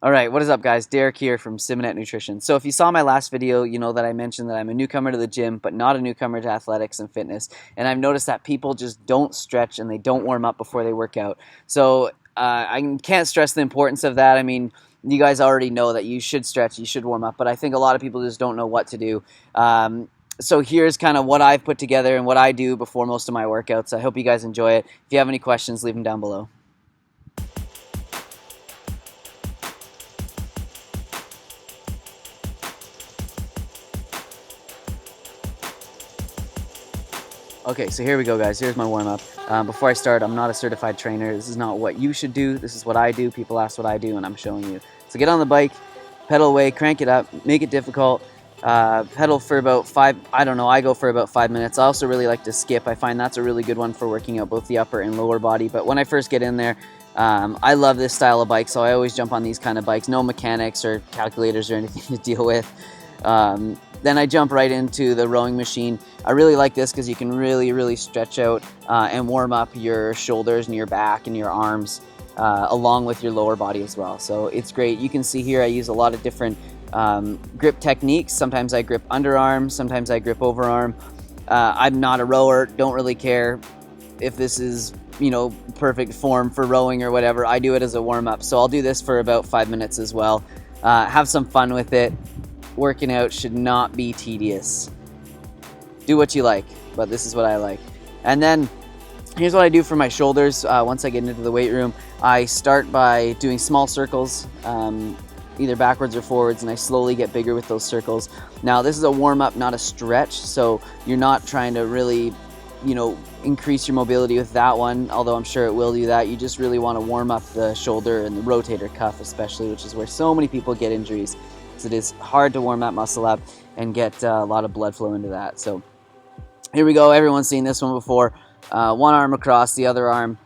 All right, what is up, guys? Derek here from Simnett Nutrition. So if you saw my last video, you know that I mentioned that I'm a newcomer to the gym, but not a newcomer to athletics and fitness. And I've noticed that people just don't stretch and they don't warm up before they work out. So I can't stress the importance of that. I mean, you guys already know that you should stretch, you should warm up, but I think a lot of people just don't know what to do. So here's kind of what I've put together and what I do before most of my workouts. I hope you guys enjoy it. If you have any questions, leave them down below. Okay, so here we go, guys. Here's my warm-up. Before I start, I'm not a certified trainer. This is not what you should do. This is what I do. People ask what I do, and I'm showing you. So get on the bike, pedal away, crank it up, make it difficult. Pedal for about I go for about 5 minutes. I also really like to skip. I find that's a really good one for working out both the upper and lower body. But when I first get in there, I love this style of bike, so I always jump on these kind of bikes. No mechanics or calculators or anything to deal with. Then I jump right into the rowing machine. I really like this because you can really stretch out and warm up your shoulders and your back and your arms along with your lower body as well. So it's great. You can see here I use a lot of different grip techniques. Sometimes I grip underarm, sometimes I grip overarm. I'm not a rower, don't really care if this is, you know, perfect form for rowing or whatever. I do it as a warm-up. So I'll do this for about 5 minutes as well. Have some fun with it. Working out should not be tedious. Do what you like, but this is what I like. And then here's what I do for my shoulders. Once I get into the weight room, I start by doing small circles, either backwards or forwards, and I slowly get bigger with those circles. Now this is a warm-up, not a stretch, so you're not trying to really, you know, increase your mobility with that one, although I'm sure it will do that. You just really want to warm up the shoulder and the rotator cuff especially, which is where so many people get injuries. It is hard to warm that muscle up and get a lot of blood flow into that. So here we go. Everyone's seen this one before. One arm across, the other arm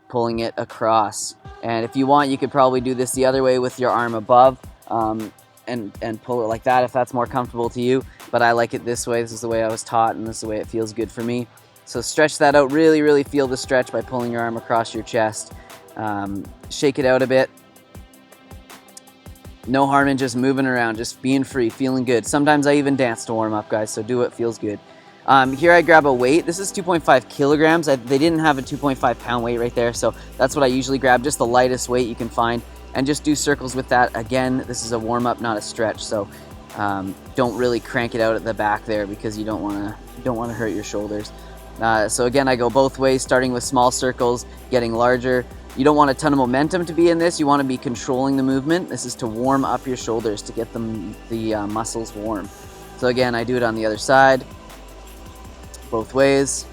pulling it across. And if you want, you could probably do this the other way with your arm above and pull it like that if that's more comfortable to you. But I like it this way. This is the way I was taught, and this is the way it feels good for me. So stretch that out. Really feel the stretch by pulling your arm across your chest. Shake it out a bit. No harm in just moving around, just being free, feeling good. Sometimes I even dance to warm up, guys, so do what feels good. Here I grab a weight. This is 2.5 kilograms. They didn't have a 2.5 pound weight right there, so that's what I usually grab, just the lightest weight you can find, and just do circles with that. Again, this is a warm-up, not a stretch, so don't really crank it out at the back there because you don't want to hurt your shoulders. So again, I go both ways, starting with small circles, getting larger. You don't want a ton of momentum to be in this. You want to be controlling the movement. This is to warm up your shoulders, to get the muscles warm. So again, I do it on the other side, both ways.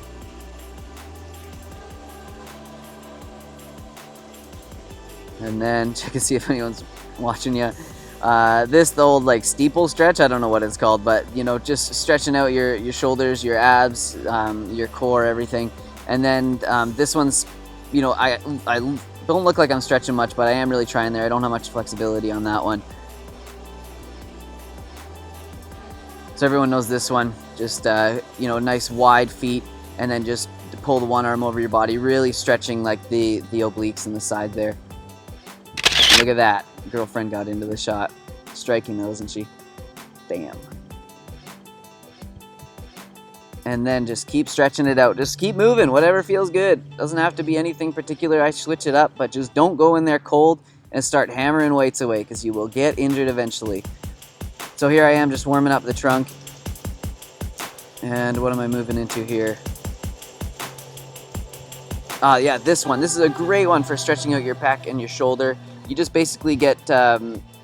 And then check and see if anyone's watching you. The old like Steeple Stretch, I don't know what it's called, but you know, just stretching out your shoulders, your abs, your core, everything. And then this one's, you know, I don't look like I'm stretching much, but I am really trying there. I don't have much flexibility on that one. So everyone knows this one. Just, you know, nice wide feet, and then just pull the one arm over your body, really stretching like the obliques in the side there. Look at that. Girlfriend got into the shot. Striking though, isn't she? Damn. And then just keep stretching it out. Just keep moving, whatever feels good. Doesn't have to be anything particular. I switch it up, but just don't go in there cold and start hammering weights away because you will get injured eventually. So here I am just warming up the trunk. And what am I moving into here? Yeah, this one. This is a great one for stretching out your pec and your shoulder. You just basically get,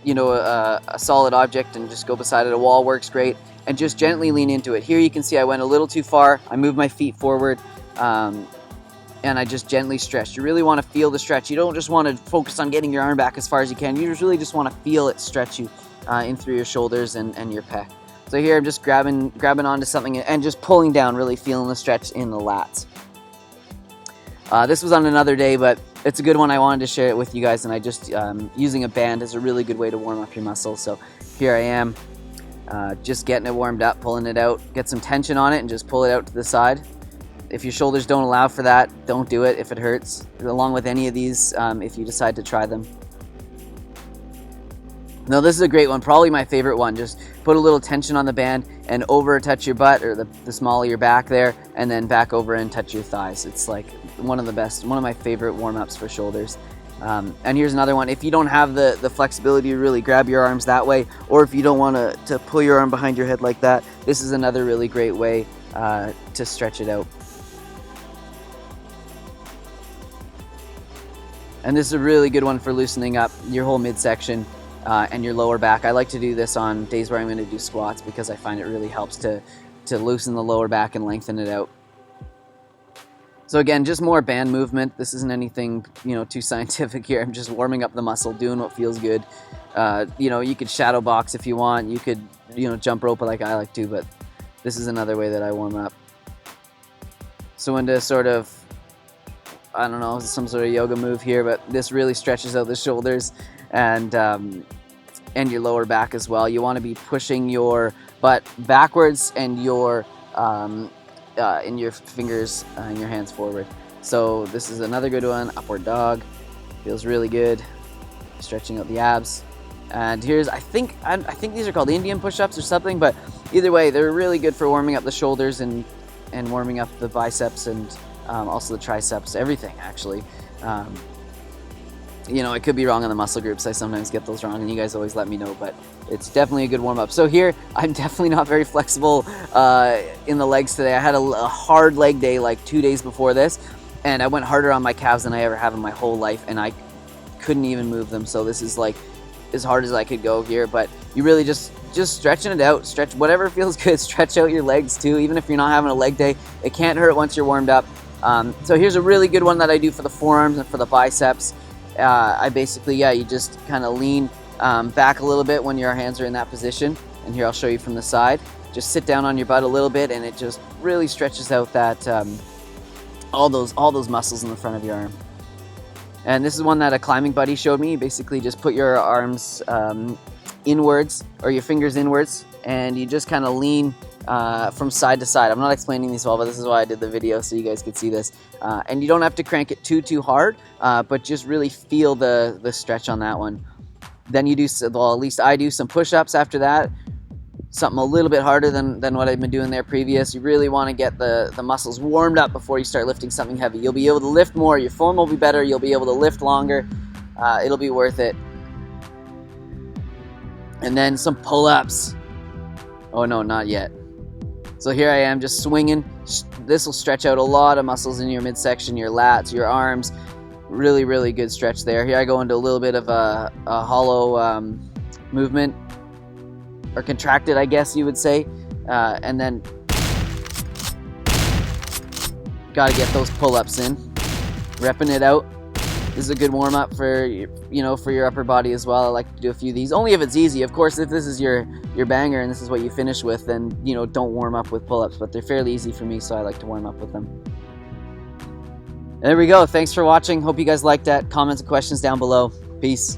you know, a solid object and just go beside it. A wall works great. And just gently lean into it. Here you can see I went a little too far. I moved my feet forward and I just gently stretched. You really want to feel the stretch. You don't just want to focus on getting your arm back as far as you can. You really just want to feel it stretch you in through your shoulders and your pec. So here I'm just grabbing onto something and just pulling down, really feeling the stretch in the lats. This was on another day, but it's a good one. I wanted to share it with you guys, and I just using a band is a really good way to warm up your muscles. So here I am. Just getting it warmed up, pulling it out, get some tension on it and just pull it out to the side. If your shoulders don't allow for that, don't do it if it hurts, along with any of these if you decide to try them. Now this is a great one, probably my favorite one. Just put a little tension on the band and over touch your butt or the small of your back there, and then back over and touch your thighs. It's like one of the best, one of my favorite warm-ups for shoulders. And here's another one. If you don't have the flexibility to really grab your arms that way, or if you don't want to pull your arm behind your head like that, this is another really great way to stretch it out. And this is a really good one for loosening up your whole midsection and your lower back. I like to do this on days where I'm going to do squats because I find it really helps to loosen the lower back and lengthen it out. So again, just more band movement. This isn't anything, you know, too scientific here. I'm just warming up the muscle, doing what feels good. You know, you could shadow box if you want. You could, you know, jump rope like I like to, but this is another way that I warm up. So into sort of, I don't know, some sort of yoga move here, but this really stretches out the shoulders and your lower back as well. You want to be pushing your butt backwards and your in your fingers and your hands forward. So this is another good one, upward dog. Feels really good, stretching out the abs. And here's, I think these are called Indian push-ups or something, but either way, they're really good for warming up the shoulders and warming up the biceps and also the triceps, everything actually. You know, I could be wrong on the muscle groups. I sometimes get those wrong, and you guys always let me know, but it's definitely a good warm-up. So here, I'm definitely not very flexible in the legs today. I had a hard leg day like 2 days before this, and I went harder on my calves than I ever have in my whole life, and I couldn't even move them. So this is like as hard as I could go here, but you really just stretching it out. Stretch whatever feels good. Stretch out your legs too, even if you're not having a leg day. It can't hurt once you're warmed up. So here's a really good one that I do for the forearms and for the biceps. I basically, you just kind of lean back a little bit when your hands are in that position. And here I'll show you from the side. Just sit down on your butt a little bit, and it just really stretches out that all those muscles in the front of your arm. And this is one that a climbing buddy showed me. Basically, just put your arms inwards or your fingers inwards, and you just kind of lean from side to side. I'm not explaining these well, but this is why I did the video, so you guys could see this. And you don't have to crank it too hard, but just really feel the stretch on that one. Then you do, well, at least I do some push-ups after that. Something a little bit harder than what I've been doing there previous. You really want to get the muscles warmed up before you start lifting something heavy. You'll be able to lift more. Your form will be better. You'll be able to lift longer. It'll be worth it. And then some pull-ups. Oh no, not yet. So here I am just swinging. This will stretch out a lot of muscles in your midsection, your lats, your arms. Really, really good stretch there. Here I go into a little bit of a hollow movement, or contracted, I guess you would say. And then gotta get those pull-ups in. Repping it out. This is a good warm-up for your upper body as well. I like to do a few of these, only if it's easy. Of course, if this is your banger and this is what you finish with, then don't warm up with pull-ups. But they're fairly easy for me, so I like to warm up with them. There we go. Thanks for watching. Hope you guys liked that. Comments and questions down below. Peace.